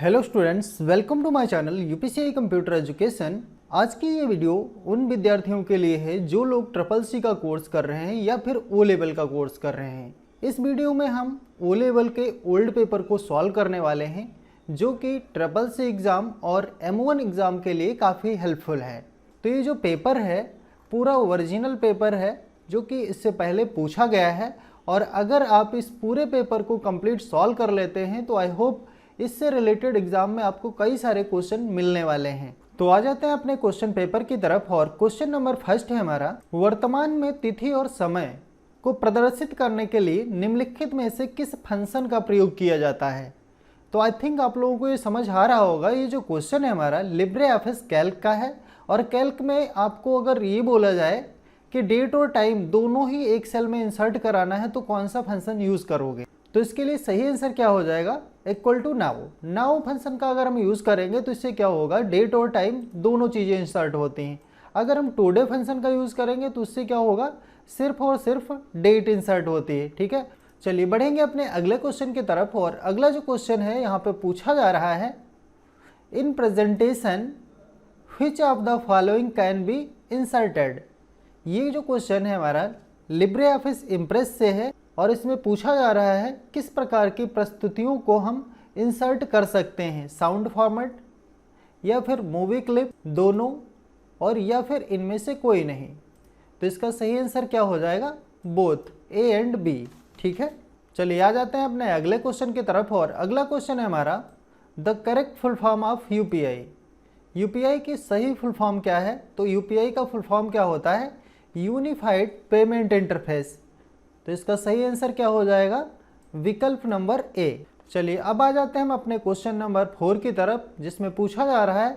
Hello students, welcome to my channel UPCI computer education. आज की ये वीडियो उन विद्यार्थियों के लिए है जो लोग ट्रिपल सी का कोर्स कर रहे हैं या फिर ओ लेवल का कोर्स कर रहे हैं। इस वीडियो में हम ओ लेवल के ओल्ड पेपर को सॉल्व करने वाले हैं जो कि ट्रिपल सी एग्ज़ाम और M1 एग्ज़ाम के लिए काफ़ी हेल्पफुल है। तो ये जो पेपर है पूरा ओरिजिनल पेपर है जो कि इससे पहले पूछा गया है, और अगर आप इस पूरे पेपर को कंप्लीट सॉल्व कर लेते हैं तो आई होप इससे रिलेटेड एग्जाम में आपको कई सारे क्वेश्चन मिलने वाले हैं। तो आ जाते हैं अपने क्वेश्चन पेपर की तरफ। और क्वेश्चन नंबर फर्स्ट है हमारा, वर्तमान में तिथि और समय को प्रदर्शित करने के लिए निम्नलिखित में से किस फंक्शन का प्रयोग किया जाता है। तो आई थिंक आप लोगों को ये समझ आ रहा होगा, ये जो क्वेश्चन है हमारा लिब्रे ऑफिस कैल्क का है। और कैल्क में आपको अगर ये बोला जाए कि डेट और टाइम दोनों ही एक सेल में इंसर्ट कराना है तो कौन सा फंक्शन यूज़ करोगे। तो इसके लिए सही आंसर क्या हो जाएगा, इक्वल टू नाउ फंक्शन का अगर हम यूज़ करेंगे तो इससे क्या होगा, डेट और टाइम दोनों चीज़ें इंसर्ट होती हैं। अगर हम टुडे फंक्शन का यूज़ करेंगे तो इससे क्या होगा, सिर्फ और सिर्फ डेट इंसर्ट होती है। ठीक है, चलिए बढ़ेंगे अपने अगले क्वेश्चन की तरफ। और अगला जो क्वेश्चन है यहाँ पे पूछा जा रहा है, in presentation which of the following can be inserted. ये जो क्वेश्चन है हमारा लिब्रे ऑफिस इम्प्रेस से है और इसमें पूछा जा रहा है किस प्रकार की प्रस्तुतियों को हम इंसर्ट कर सकते हैं, साउंड फॉर्मेट या फिर मूवी क्लिप, दोनों, और या फिर इनमें से कोई नहीं। तो इसका सही आंसर क्या हो जाएगा, बोथ, ए एंड बी। ठीक है, चलिए आ जाते हैं अपने अगले क्वेश्चन की तरफ। और अगला क्वेश्चन है हमारा, the correct full form of UPI. UPI की सही फुल फॉर्म क्या है। तो यूपीआई का फुल फॉर्म क्या होता है, यूनिफाइड पेमेंट इंटरफेस। तो इसका सही आंसर क्या हो जाएगा, विकल्प नंबर ए। चलिए अब आ जाते हैं हम अपने क्वेश्चन नंबर 4 की तरफ, जिसमें पूछा जा रहा है,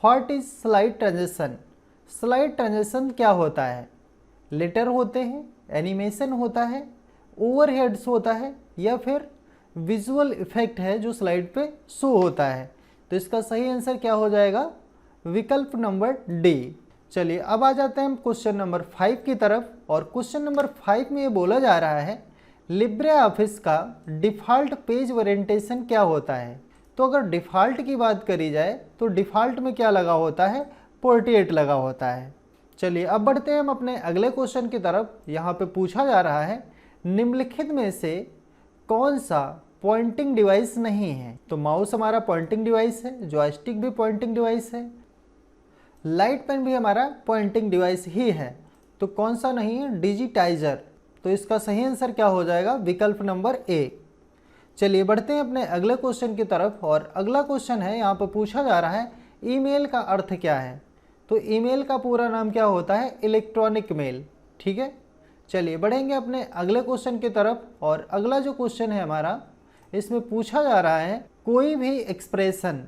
what is slide transition. Slide transition क्या होता है, लेटर होते हैं, एनिमेशन होता है, ओवरहेड्स होता है, या फिर विजुअल इफेक्ट है जो स्लाइड पे शो होता है। तो इसका सही आंसर क्या हो जाएगा, विकल्प नंबर डी। चलिए अब आ जाते हैं हम क्वेश्चन नंबर 5 की तरफ। और क्वेश्चन नंबर 5 में ये बोला जा रहा है, लिब्रे ऑफिस का डिफ़ॉल्ट पेज ओरिएंटेशन क्या होता है। तो अगर डिफ़ॉल्ट की बात करी जाए तो डिफ़ॉल्ट में क्या लगा होता है, पोर्ट्रेट लगा होता है। चलिए अब बढ़ते हैं हम अपने अगले क्वेश्चन की तरफ। यहाँ पे पूछा जा रहा है, निम्नलिखित में से कौन सा पॉइंटिंग डिवाइस नहीं है। तो माउस हमारा पॉइंटिंग डिवाइस है, जॉयस्टिक भी पॉइंटिंग डिवाइस है, लाइट पेन भी हमारा पॉइंटिंग डिवाइस ही है। तो कौन सा नहीं है, डिजिटाइजर। तो इसका सही आंसर क्या हो जाएगा, विकल्प नंबर ए। चलिए बढ़ते हैं अपने अगले क्वेश्चन की तरफ। और अगला क्वेश्चन है, यहाँ पर पूछा जा रहा है, ईमेल का अर्थ क्या है। तो ईमेल का पूरा नाम क्या होता है, इलेक्ट्रॉनिक मेल। ठीक है, चलिए बढ़ेंगे अपने अगले क्वेश्चन की तरफ। और अगला जो क्वेश्चन है हमारा, इसमें पूछा जा रहा है, कोई भी एक्सप्रेशन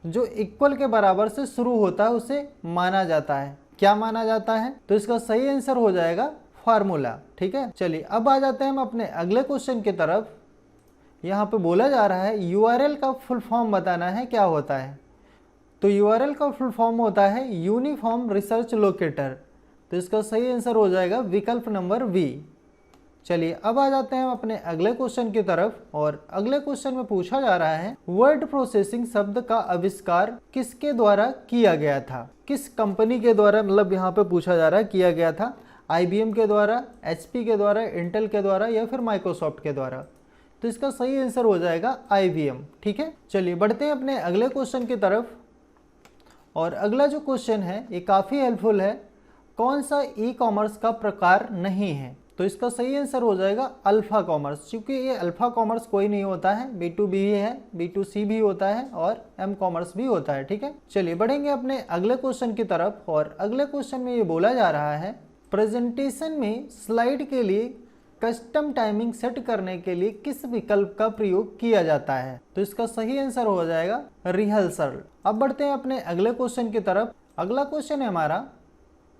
जो इक्वल के बराबर से शुरू होता है उसे माना जाता है। क्या माना जाता है, तो इसका सही आंसर हो जाएगा फार्मूला। ठीक है, चलिए अब आ जाते हैं हम अपने अगले क्वेश्चन की तरफ। यहाँ पे बोला जा रहा है, यूआरएल का फुल फॉर्म बताना है, क्या होता है। तो यूआरएल का फुल फॉर्म होता है यूनिफॉर्म रिसर्च लोकेटर। तो इसका सही आंसर हो जाएगा विकल्प नंबर बी। चलिए अब आ जाते हैं हम अपने अगले क्वेश्चन की तरफ। और अगले क्वेश्चन में पूछा जा रहा है, वर्ड प्रोसेसिंग शब्द का आविष्कार किसके द्वारा किया गया था। किस कंपनी के द्वारा, मतलब यहाँ पे पूछा जा रहा है किया गया था, IBM के द्वारा, HP के द्वारा, इंटेल के द्वारा, या फिर माइक्रोसॉफ्ट के द्वारा। तो इसका सही आंसर हो जाएगा IBM। ठीक है, चलिए बढ़ते हैं अपने अगले क्वेश्चन की तरफ। और अगला जो क्वेश्चन है ये काफ़ी हेल्पफुल है, कौन सा ई कॉमर्स का प्रकार नहीं है। तो इसका सही आंसर हो जाएगा अल्फ़ा कॉमर्स, क्योंकि ये अल्फ़ा कॉमर्स कोई नहीं होता है, B2B भी है, B2C भी होता है, और M कॉमर्स भी होता है। ठीक है, चलिए बढ़ेंगे अपने अगले क्वेश्चन की तरफ। और अगले क्वेश्चन में ये बोला जा रहा है, प्रेजेंटेशन में स्लाइड के लिए कस्टम टाइमिंग सेट करने के लिए किस विकल्प का प्रयोग किया जाता है। तो इसका सही आंसर हो जाएगा रिहर्सल। अब बढ़ते हैं अपने अगले क्वेश्चन की तरफ। अगला क्वेश्चन है हमारा,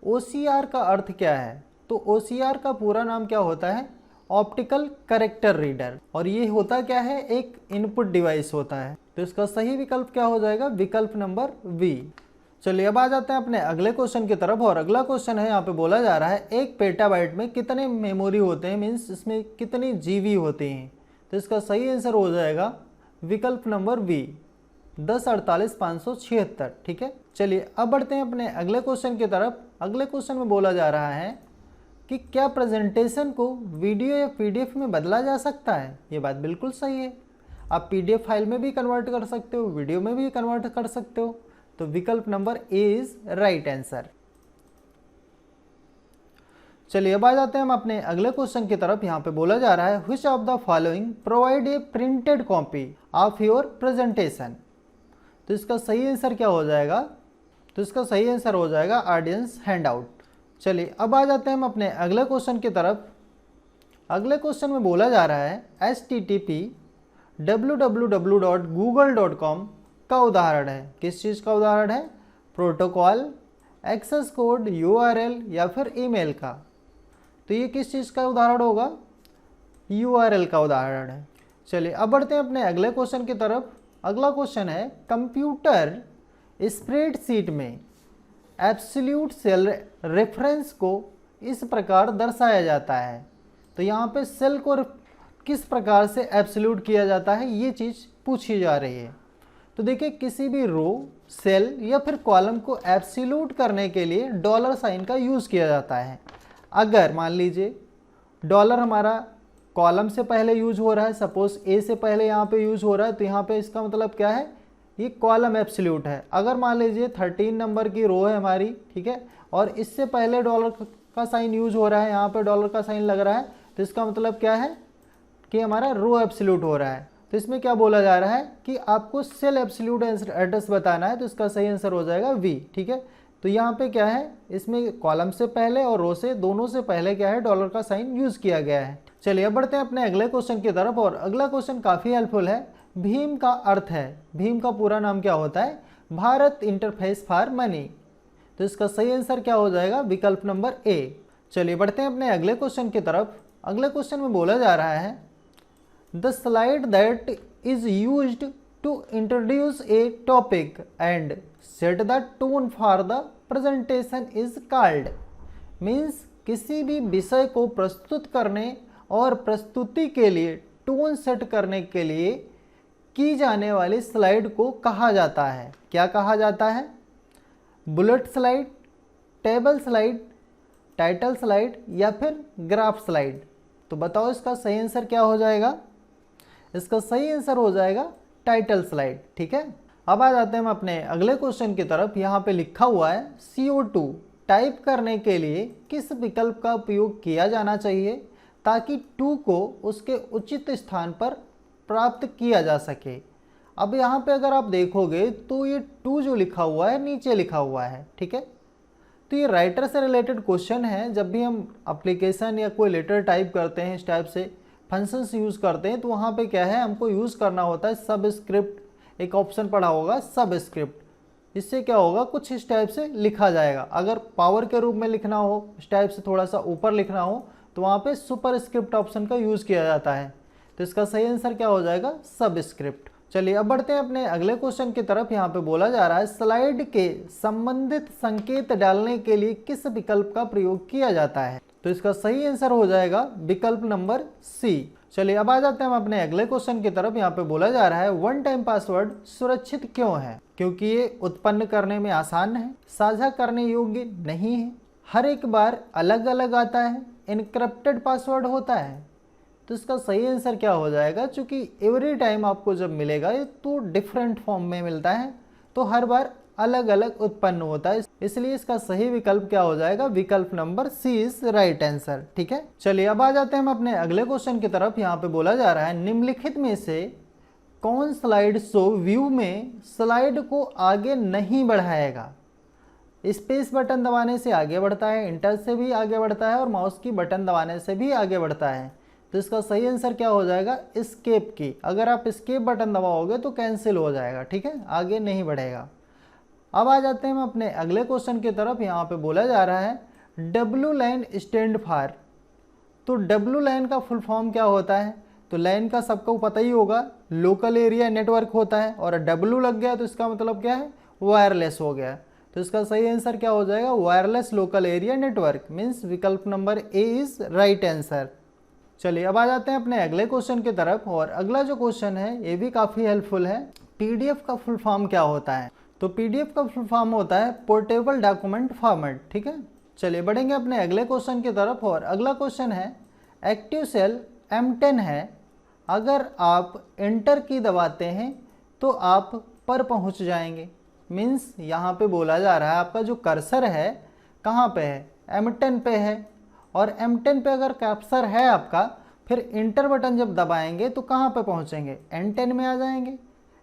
OCR का अर्थ क्या है। तो OCR का पूरा नाम क्या होता है, ऑप्टिकल कैरेक्टर रीडर। और ये होता क्या है, एक इनपुट डिवाइस होता है। तो इसका सही विकल्प क्या हो जाएगा, विकल्प नंबर बी। चलिए अब आ जाते हैं अपने अगले क्वेश्चन की तरफ। और अगला क्वेश्चन है, यहाँ पे बोला जा रहा है, एक पेटाबाइट में कितने मेमोरी होते हैं, मीन्स इसमें कितनी जीबी होती हैं। तो इसका सही आंसर हो जाएगा विकल्प नंबर बी, 1048,576। ठीक है, चलिए अब बढ़ते हैं अपने अगले क्वेश्चन की तरफ। अगले क्वेश्चन में बोला जा रहा है कि क्या प्रेजेंटेशन को वीडियो या पीडीएफ में बदला जा सकता है। ये बात बिल्कुल सही है, आप पीडीएफ फाइल में भी कन्वर्ट कर सकते हो, वीडियो में भी कन्वर्ट कर सकते हो। तो विकल्प number A is right answer. चलिए अब आ जाते हैं हम अपने अगले क्वेश्चन की तरफ। यहाँ पे बोला जा रहा है which of the following provide a printed copy of your presentation. तो इसका सही आंसर क्या हो जाएगा, तो इसका सही आंसर हो जाएगा ऑडियंस हैंडआउट। चलिए अब आ जाते हैं हम अपने अगले क्वेश्चन की तरफ। अगले क्वेश्चन में बोला जा रहा है http://www.google.com का उदाहरण है। किस चीज़ का उदाहरण है, प्रोटोकॉल, एक्सेस कोड, यूआरएल या फिर ईमेल का। तो ये किस चीज़ का उदाहरण होगा, यूआरएल का उदाहरण है। चलिए अब बढ़ते हैं अपने अगले क्वेश्चन की तरफ। अगला क्वेश्चन है कंप्यूटर स्प्रेडशीट में एब्सोल्यूट सेल रेफरेंस को इस प्रकार दर्शाया जाता है। तो यहाँ पे सेल को किस प्रकार से एब्सोल्यूट किया जाता है, ये चीज़ पूछी जा रही है। तो देखिए किसी भी रो, सेल या फिर कॉलम को एब्सोल्यूट करने के लिए डॉलर साइन का यूज़ किया जाता है। अगर मान लीजिए डॉलर हमारा कॉलम से पहले यूज हो रहा है, सपोज ए से पहले यहाँ पे यूज हो रहा है, तो यहाँ पे इसका मतलब क्या है, ये कॉलम एब्सोल्यूट है। अगर मान लीजिए 13 नंबर की रो है हमारी, ठीक है, और इससे पहले डॉलर का साइन यूज हो रहा है, यहाँ पे डॉलर का साइन लग रहा है, तो इसका मतलब क्या है कि हमारा रो एब्सोल्यूट हो रहा है। तो इसमें क्या बोला जा रहा है कि आपको सेल एब्सोल्यूट एड्रेस बताना है, तो इसका सही आंसर हो जाएगा वी। ठीक है, तो यहाँ पे क्या है, इसमें कॉलम से पहले और रो से दोनों से पहले क्या है, डॉलर का साइन यूज किया गया है। चलिए अब बढ़ते हैं अपने अगले क्वेश्चन की तरफ। और अगला क्वेश्चन काफ़ी हेल्पफुल है। भीम का अर्थ है, भीम का पूरा नाम क्या होता है, भारत इंटरफेस फॉर मनी। तो इसका सही आंसर क्या हो जाएगा, विकल्प नंबर ए। चलिए बढ़ते हैं अपने अगले क्वेश्चन की तरफ। अगले क्वेश्चन में बोला जा रहा है the slide that is used to introduce a topic and set the tone for the presentation is called. Means किसी भी विषय को प्रस्तुत करने और प्रस्तुति के लिए टोन सेट करने के लिए की जाने वाली स्लाइड को कहा जाता है। क्या कहा जाता है, bullet slide, table slide, title slide या फिर ग्राफ स्लाइड। तो बताओ इसका सही आंसर क्या हो जाएगा, इसका सही आंसर हो जाएगा टाइटल स्लाइड। ठीक है, अब आ जाते हैं हम अपने अगले क्वेश्चन की तरफ। यहाँ पे लिखा हुआ है CO2 टाइप करने के लिए किस विकल्प का उपयोग किया जाना चाहिए ताकि 2 को उसके उचित स्थान पर प्राप्त किया जा सके। अब यहाँ पे अगर आप देखोगे तो ये 2 जो लिखा हुआ है नीचे लिखा हुआ है। ठीक है, तो ये राइटर से रिलेटेड क्वेश्चन है। जब भी हम एप्लीकेशन या कोई लेटर टाइप करते हैं, इस टाइप से फंक्शंस यूज़ करते हैं, तो वहाँ पे क्या है, हमको यूज़ करना होता है सब स्क्रिप्ट। एक ऑप्शन पढ़ा होगा सब स्क्रिप्ट, इससे क्या होगा, कुछ इस टाइप से लिखा जाएगा। अगर पावर के रूप में लिखना हो, इस टाइप से थोड़ा सा ऊपर लिखना हो, तो वहाँ पे सुपर स्क्रिप्ट ऑप्शन का यूज़ किया जाता है। तो इसका सही आंसर क्या हो जाएगा, सब स्क्रिप्ट। चलिए अब बढ़ते हैं अपने अगले क्वेश्चन की तरफ। यहाँ पे बोला जा रहा है स्लाइड के संबंधित संकेत डालने के लिए किस विकल्प का प्रयोग किया जाता है। तो इसका सही आंसर हो जाएगा विकल्प नंबर सी। चलिए अब आ जाते हैं हम अपने अगले क्वेश्चन की तरफ। यहाँ पे बोला जा रहा है वन टाइम पासवर्ड सुरक्षित क्यों है, क्योंकि ये उत्पन्न करने में आसान है, साझा करने योग्य नहीं है, हर एक बार अलग अलग आता है, इनक्रप्टेड पासवर्ड होता है। तो इसका सही आंसर क्या हो जाएगा, क्योंकि एवरी टाइम आपको जब मिलेगा ये तो डिफरेंट फॉर्म में मिलता है, तो हर बार अलग अलग उत्पन्न होता है, इसलिए इसका सही विकल्प क्या हो जाएगा, विकल्प number C is right answer. ठीक है, चलिए अब आ जाते हैं हम अपने अगले क्वेश्चन की तरफ। यहाँ पे बोला जा रहा है निम्नलिखित में से कौन स्लाइड शो व्यू में स्लाइड को आगे नहीं बढ़ाएगा। स्पेस बटन दबाने से आगे बढ़ता है, इंटर से भी आगे बढ़ता है और माउस की बटन दबाने से भी आगे बढ़ता है। तो इसका सही आंसर क्या हो जाएगा, एस्केप की। अगर आप एस्केप बटन दबाओगे तो कैंसिल हो जाएगा, ठीक है, आगे नहीं बढ़ेगा। अब आ जाते हैं हम अपने अगले क्वेश्चन की तरफ। यहाँ पे बोला जा रहा है डब्ल्यू लाइन स्टैंड फॉर। तो डब्ल्यू लाइन का फुल फॉर्म क्या होता है, तो लाइन का सबको पता ही होगा, लोकल एरिया नेटवर्क होता है, और डब्ल्यू लग गया तो इसका मतलब क्या है, वायरलेस हो गया। तो इसका सही आंसर क्या हो जाएगा, wireless local area network, means विकल्प number A is right answer. चलिए अब आ जाते हैं अपने अगले क्वेश्चन की तरफ। और अगला जो क्वेश्चन है ये भी काफ़ी हेल्पफुल है। पीडीएफ का फुल फॉर्म क्या होता है? तो पीडीएफ का फुल फॉर्म होता है पोर्टेबल डॉक्यूमेंट फॉर्मेट। ठीक है, चलिए बढ़ेंगे अपने अगले क्वेश्चन की तरफ। और अगला क्वेश्चन है, एक्टिव सेल M10 है, अगर आप एंटर की दबाते हैं तो आप पर पहुंच जाएंगे। मीन्स यहाँ पे बोला जा रहा है आपका जो कर्सर है कहाँ पे है? M10 पे है। और M10 पे अगर कर्सर है आपका, फिर इंटर बटन जब दबाएंगे तो कहाँ पे पहुँचेंगे? M10 में आ जाएंगे,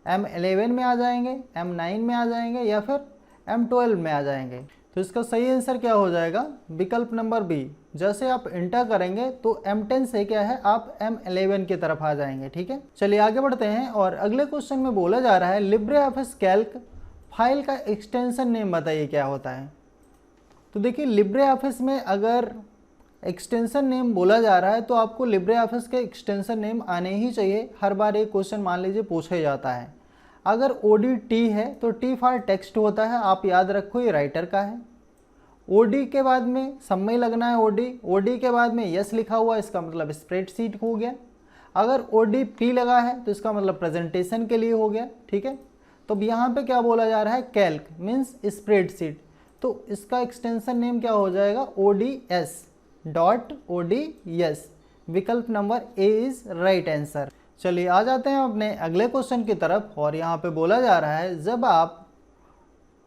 M11 में आ जाएंगे, M9 में आ जाएंगे, या फिर M12 में आ जाएंगे। तो इसका सही आंसर क्या हो जाएगा? विकल्प नंबर बी। जैसे आप इंटर करेंगे तो M10 से क्या है, आप M11 की तरफ आ जाएंगे। ठीक है, चलिए आगे बढ़ते हैं। और अगले क्वेश्चन में बोला जा रहा है, लिब्रे ऑफिस कैल्क फाइल का एक्सटेंशन नेम बताइए क्या होता है? तो देखिए, लिब्रे ऑफिस में अगर एक्सटेंशन नेम बोला जा रहा है तो आपको लिब्रे ऑफिस के एक्सटेंशन नेम आने ही चाहिए। हर बार एक क्वेश्चन मान लीजिए पूछा जाता है। अगर ODT है तो T फॉर टेक्स्ट होता है, आप याद रखो ये राइटर का है। OD के बाद में समय लगना है OD के बाद में यस लिखा हुआ, इसका मतलब स्प्रेडशीट हो गया। अगर ODP लगा है तो इसका मतलब प्रेजेंटेशन के लिए हो गया। ठीक है, तो अब यहाँ पे क्या बोला जा रहा है? Calc means spreadsheet. तो इसका एक्सटेंशन नेम क्या हो जाएगा? ODS.ODS। विकल्प number A is right answer. चलिए आ जाते हैं अपने अगले क्वेश्चन की तरफ। और यहाँ पे बोला जा रहा है, जब आप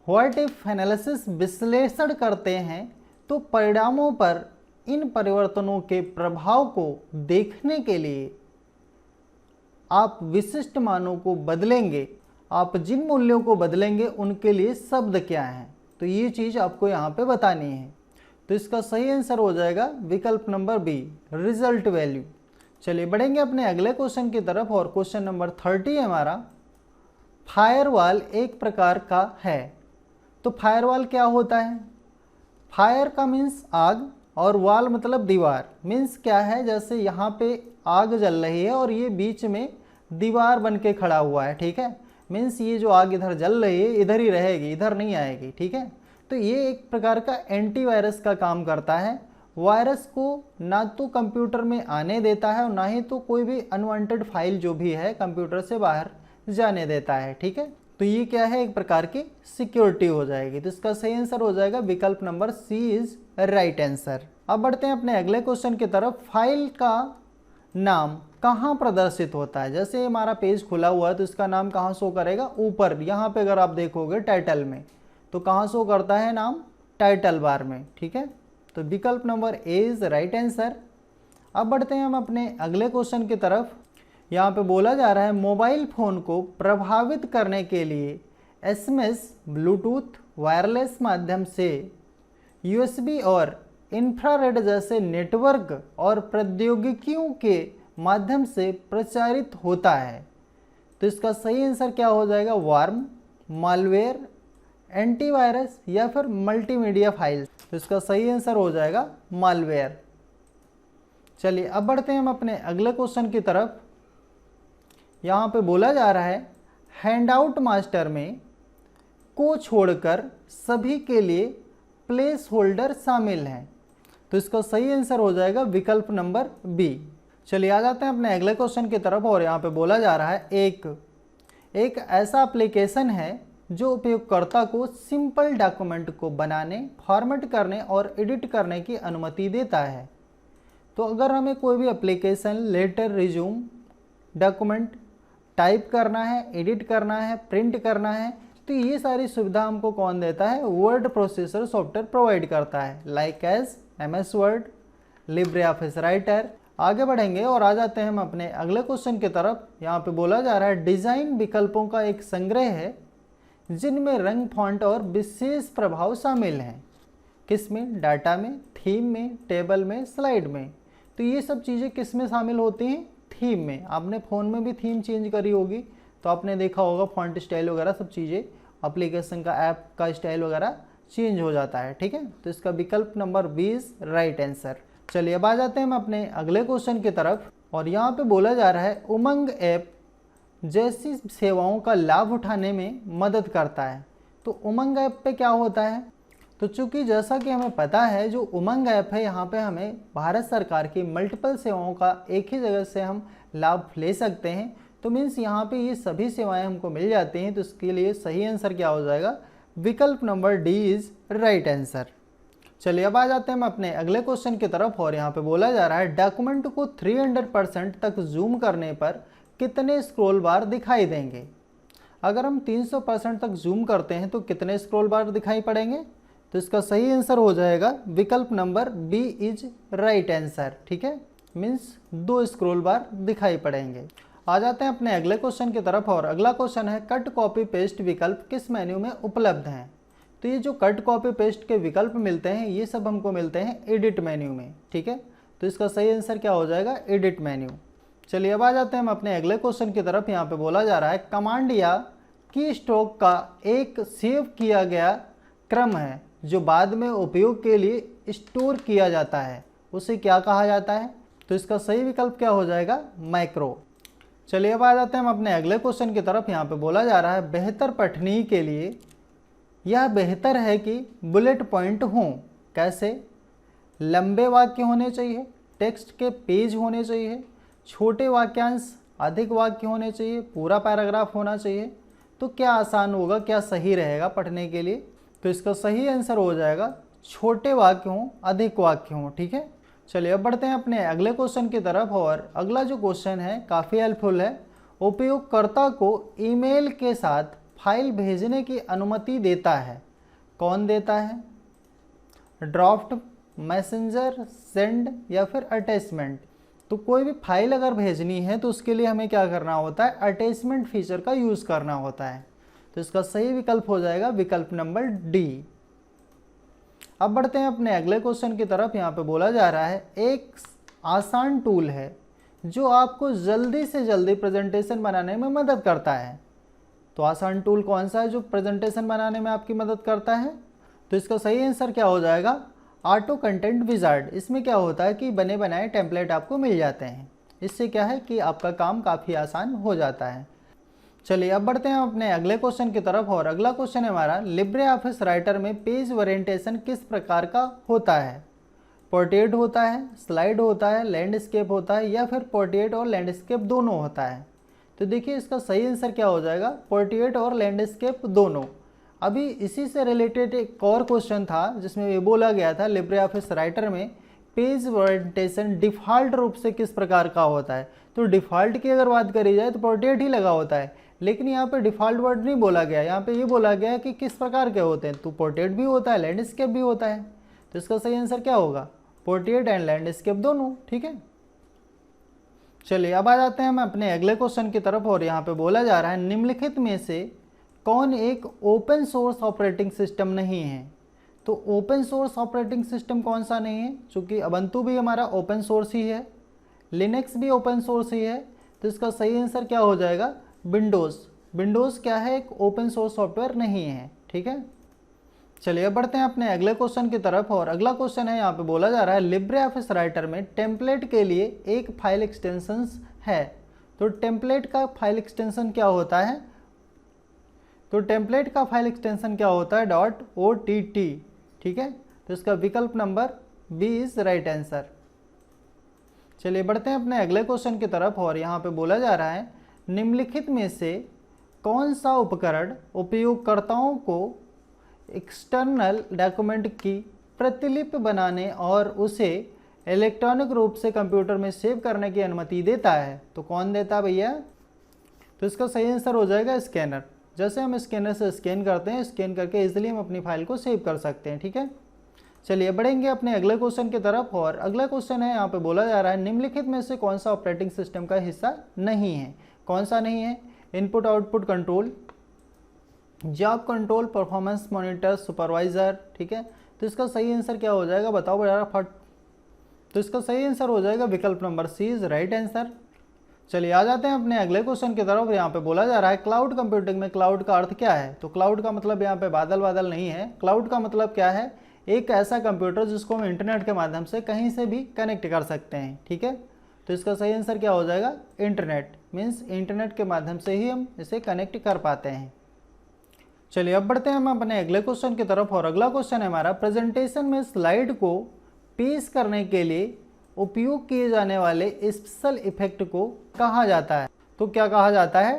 व्हाट इफ एनालिसिस विश्लेषण करते हैं तो परिणामों पर इन परिवर्तनों के प्रभाव को देखने के लिए आप विशिष्ट मानों को बदलेंगे। आप जिन मूल्यों को बदलेंगे उनके लिए शब्द क्या हैं? तो ये चीज़ आपको यहाँ पे बतानी है। तो इसका सही आंसर हो जाएगा विकल्प नंबर बी, रिजल्ट वैल्यू। चलिए बढ़ेंगे अपने अगले क्वेश्चन की तरफ। और क्वेश्चन नंबर 30 हमारा, फायरवॉल एक प्रकार का है। तो फायरवॉल क्या होता है? फायर का मीन्स आग, और वॉल मतलब दीवार। मीन्स क्या है, जैसे यहाँ पे आग जल रही है और ये बीच में दीवार बन के खड़ा हुआ है। ठीक है, मीन्स ये जो आग इधर जल रही है इधर ही रहेगी, इधर नहीं आएगी। ठीक है, तो ये एक प्रकार का एंटीवायरस का काम करता है। वायरस को ना तो कंप्यूटर में आने देता है और ना ही तो कोई भी अनवांटेड फाइल जो भी है कंप्यूटर से बाहर जाने देता है। ठीक है, तो ये क्या है, एक प्रकार की सिक्योरिटी हो जाएगी। तो इसका सही आंसर हो जाएगा विकल्प number C is right answer. अब बढ़ते हैं अपने अगले क्वेश्चन की तरफ। फाइल का नाम कहाँ प्रदर्शित होता है? जैसे हमारा पेज खुला हुआ है तो इसका नाम कहाँ शो करेगा? ऊपर यहाँ पे अगर आप देखोगे टाइटल में, तो कहाँ शो करता है नाम? टाइटल बार में। ठीक है, तो विकल्प number A is right answer. अब बढ़ते हैं हम अपने अगले क्वेश्चन की तरफ। यहाँ पे बोला जा रहा है, मोबाइल फ़ोन को प्रभावित करने के लिए SMS, ब्लूटूथ, वायरलेस माध्यम से, USB और इंफ्रारेड जैसे नेटवर्क और प्रौद्योगिकियों के माध्यम से प्रचारित होता है। तो इसका सही आंसर क्या हो जाएगा? वार्म, मालवेयर, एंटीवायरस या फिर मल्टीमीडिया फाइल्स। तो इसका सही आंसर हो जाएगा मालवेयर। चलिए अब बढ़ते हैं हम अपने अगले क्वेश्चन की तरफ। यहाँ पे बोला जा रहा है, हैंडआउट मास्टर में को छोड़कर सभी के लिए प्लेस होल्डर शामिल हैं। तो इसका सही आंसर हो जाएगा विकल्प नंबर बी। चलिए आ जाते हैं अपने अगले क्वेश्चन की तरफ। और यहाँ पे बोला जा रहा है, एक ऐसा एप्लीकेशन है जो उपयोगकर्ता को सिंपल डॉक्यूमेंट को बनाने, फॉर्मेट करने और एडिट करने की अनुमति देता है। तो अगर हमें कोई भी application, letter, resume, document type करना है, एडिट करना है, प्रिंट करना है, तो ये सारी सुविधा हमको कौन देता है? वर्ड प्रोसेसर सॉफ्टवेयर प्रोवाइड करता है, like as MS Word, Libre Office Writer. आगे बढ़ेंगे और आ जाते हैं हम अपने अगले क्वेश्चन की तरफ। यहाँ पे बोला जा रहा है, डिज़ाइन विकल्पों का एक संग्रह है जिनमें रंग, फॉन्ट और विशेष प्रभाव शामिल हैं। किस में? डाटा में, थीम में, टेबल में, स्लाइड में। तो ये सब चीज़ें किस में शामिल होती हैं? थीम में। आपने फ़ोन में भी थीम चेंज करी होगी तो आपने देखा होगा फॉन्ट स्टाइल वगैरह सब चीज़ें, एप्लीकेशन का, ऐप का स्टाइल वगैरह चेंज हो जाता है। ठीक है, तो इसका विकल्प number B is right answer. चलिए अब आ जाते हैं हम अपने अगले क्वेश्चन की तरफ। और यहाँ पे बोला जा रहा है, उमंग ऐप जैसी सेवाओं का लाभ उठाने में मदद करता है। तो उमंग ऐप पे क्या होता है? तो चूंकि जैसा कि हमें पता है, जो उमंग ऐप है यहाँ पे हमें भारत सरकार की मल्टीपल सेवाओं का एक ही जगह से हम लाभ ले सकते हैं। तो मीन्स यहाँ पे ये सभी सेवाएं हमको मिल जाती हैं, तो इसके लिए सही आंसर क्या हो जाएगा, विकल्प number D is right answer. चलिए अब आ जाते हैं हम अपने अगले क्वेश्चन की तरफ, और यहाँ पे बोला जा रहा है डॉक्यूमेंट को 300% तक जूम करने पर कितने स्क्रॉल बार दिखाई देंगे। अगर हम 300% तक जूम करते हैं तो कितने स्क्रॉल बार दिखाई पड़ेंगे, तो इसका सही आंसर हो जाएगा विकल्प number B is right answer. ठीक है, मीन्स 2 स्क्रॉल बार दिखाई पड़ेंगे। आ जाते हैं अपने अगले क्वेश्चन की तरफ, और अगला क्वेश्चन है कट कॉपी पेस्ट विकल्प किस मेन्यू में उपलब्ध हैं। तो ये जो कट कॉपी पेस्ट के विकल्प मिलते हैं ये सब हमको मिलते हैं एडिट मेन्यू में। ठीक है, तो इसका सही आंसर क्या हो जाएगा, एडिट मेन्यू। चलिए अब आ जाते हैं हम अपने अगले क्वेश्चन की तरफ। यहाँ पे बोला जा रहा है कमांड या की स्ट्रोक का एक सेव किया गया क्रम है जो बाद में उपयोग के लिए स्टोर किया जाता है, उसे क्या कहा जाता है। तो इसका सही विकल्प क्या हो जाएगा, मैक्रो। चलिए अब आ जाते हैं हम अपने अगले क्वेश्चन की तरफ। यहाँ पे बोला जा रहा है बेहतर पठनीय के लिए यह बेहतर है कि बुलेट पॉइंट हों। कैसे, लंबे वाक्य होने चाहिए, टेक्स्ट के पेज होने चाहिए, छोटे वाक्यांश, अधिक वाक्य होने चाहिए, पूरा पैराग्राफ होना चाहिए। तो क्या आसान होगा, क्या सही रहेगा पढ़ने के लिए, तो इसका सही आंसर हो जाएगा छोटे वाक्य हों, अधिक वाक्य हों। ठीक है, चलिए अब बढ़ते हैं अपने अगले क्वेश्चन की तरफ, और अगला जो क्वेश्चन है काफ़ी हेल्पफुल है। उपयोगकर्ता को ईमेल के साथ फाइल भेजने की अनुमति देता है, कौन देता है, ड्राफ्ट, मैसेंजर, सेंड या फिर अटैचमेंट। तो कोई भी फाइल अगर भेजनी है तो उसके लिए हमें क्या करना होता है, अटैचमेंट फीचर का यूज़ करना होता है। तो इसका सही विकल्प हो जाएगा विकल्प नंबर डी। अब बढ़ते हैं अपने अगले क्वेश्चन की तरफ। यहाँ पे बोला जा रहा है एक आसान टूल है जो आपको जल्दी से जल्दी प्रेजेंटेशन बनाने में मदद करता है। तो आसान टूल कौन सा है जो प्रेजेंटेशन बनाने में आपकी मदद करता है, तो इसका सही आंसर क्या हो जाएगा, ऑटो कंटेंट विजार्ड। इसमें क्या होता है कि बने बनाए टेम्पलेट आपको मिल जाते हैं, इससे क्या है कि आपका काम काफ़ी आसान हो जाता है। चलिए अब बढ़ते हैं अपने अगले क्वेश्चन की तरफ, और अगला क्वेश्चन है हमारा लिब्रे ऑफिस राइटर में पेज ओरिएंटेशन किस प्रकार का होता है। पोर्ट्रेट होता है, स्लाइड होता है, लैंडस्केप होता है, या फिर पोर्ट्रेट और लैंडस्केप दोनों होता है। तो देखिए इसका सही आंसर क्या हो जाएगा, पोर्ट्रेट और लैंडस्केप दोनों। अभी इसी से रिलेटेड एक और क्वेश्चन था जिसमें ये बोला गया था लिब्रे ऑफिस राइटर में पेज ओरिएंटेशन डिफ़ॉल्ट रूप से किस प्रकार का होता है। तो डिफ़ॉल्ट की अगर बात करी जाए तो पोर्ट्रेट ही लगा होता है, लेकिन यहाँ पे डिफ़ॉल्ट वर्ड नहीं बोला गया, यहाँ पे ये बोला गया है कि किस प्रकार के होते हैं। तो पोर्ट्रेट भी होता है, लैंडस्केप भी होता है। तो इसका सही आंसर क्या होगा, पोर्ट्रेट एंड लैंडस्केप दोनों। ठीक है, चलिए अब आ जाते हैं हम अपने अगले क्वेश्चन की तरफ, और यहाँ पे बोला जा रहा है निम्नलिखित में से कौन एक ओपन सोर्स ऑपरेटिंग सिस्टम नहीं है। तो ओपन सोर्स ऑपरेटिंग सिस्टम कौन सा नहीं है, चूँकि अबंतु भी हमारा ओपन सोर्स ही है, लिनक्स भी ओपन सोर्स ही है। तो इसका सही आंसर क्या हो जाएगा, विंडोज़। विंडोज़ क्या है, एक ओपन सोर्स सॉफ्टवेयर नहीं है। ठीक है, चलिए अब बढ़ते हैं अपने अगले क्वेश्चन की तरफ, और अगला क्वेश्चन है यहाँ पे बोला जा रहा है लिब्रे ऑफिस राइटर में टेम्पलेट के लिए एक फाइल एक्सटेंशन है। तो टेम्पलेट का फाइल एक्सटेंशन क्या होता है, तो टेम्पलेट का फाइल एक्सटेंशन क्या होता है, .ott। ठीक है, तो इसका विकल्प number B is right answer. चलिए बढ़ते हैं अपने अगले क्वेश्चन की तरफ, और यहाँ पे बोला जा रहा है निम्नलिखित में से कौन सा उपकरण उपयोगकर्ताओं को एक्सटर्नल डॉक्यूमेंट की प्रतिलिपि बनाने और उसे इलेक्ट्रॉनिक रूप से कंप्यूटर में सेव करने की अनुमति देता है। तो कौन देता है भैया, तो इसका सही आंसर हो जाएगा स्कैनर। जैसे हम स्कैनर से स्कैन करते हैं, स्कैन करके इजीली हम अपनी फाइल को सेव कर सकते हैं। ठीक है, चलिए बढ़ेंगे अपने अगले क्वेश्चन की तरफ, और अगला क्वेश्चन है यहाँ पे बोला जा रहा है निम्नलिखित में से कौन सा ऑपरेटिंग सिस्टम का हिस्सा नहीं है। कौन सा नहीं है, input output control, job control, performance monitor, supervisor. ठीक है, तो इसका सही आंसर क्या हो जाएगा, बताओ बड़ा फट। तो इसका सही आंसर हो जाएगा विकल्प number C is right answer. चलिए आ जाते हैं अपने अगले क्वेश्चन की तरफ। यहाँ पे बोला जा रहा है क्लाउड कंप्यूटिंग में क्लाउड का अर्थ क्या है। तो क्लाउड का मतलब यहाँ पे बादल बादल नहीं है, क्लाउड का मतलब क्या है, एक ऐसा कंप्यूटर जिसको हम इंटरनेट के माध्यम से कहीं से भी कनेक्ट कर सकते हैं। ठीक है, तो इसका सही आंसर क्या हो जाएगा, इंटरनेट। मीन्स इंटरनेट के माध्यम से ही हम इसे कनेक्ट कर पाते हैं। चलिए अब बढ़ते हैं हम अपने अगले क्वेश्चन की तरफ, और अगला क्वेश्चन है हमारा प्रेजेंटेशन में स्लाइड को पेश करने के लिए उपयोग किए जाने वाले स्पेशल इफेक्ट को कहा जाता है। तो क्या कहा जाता है,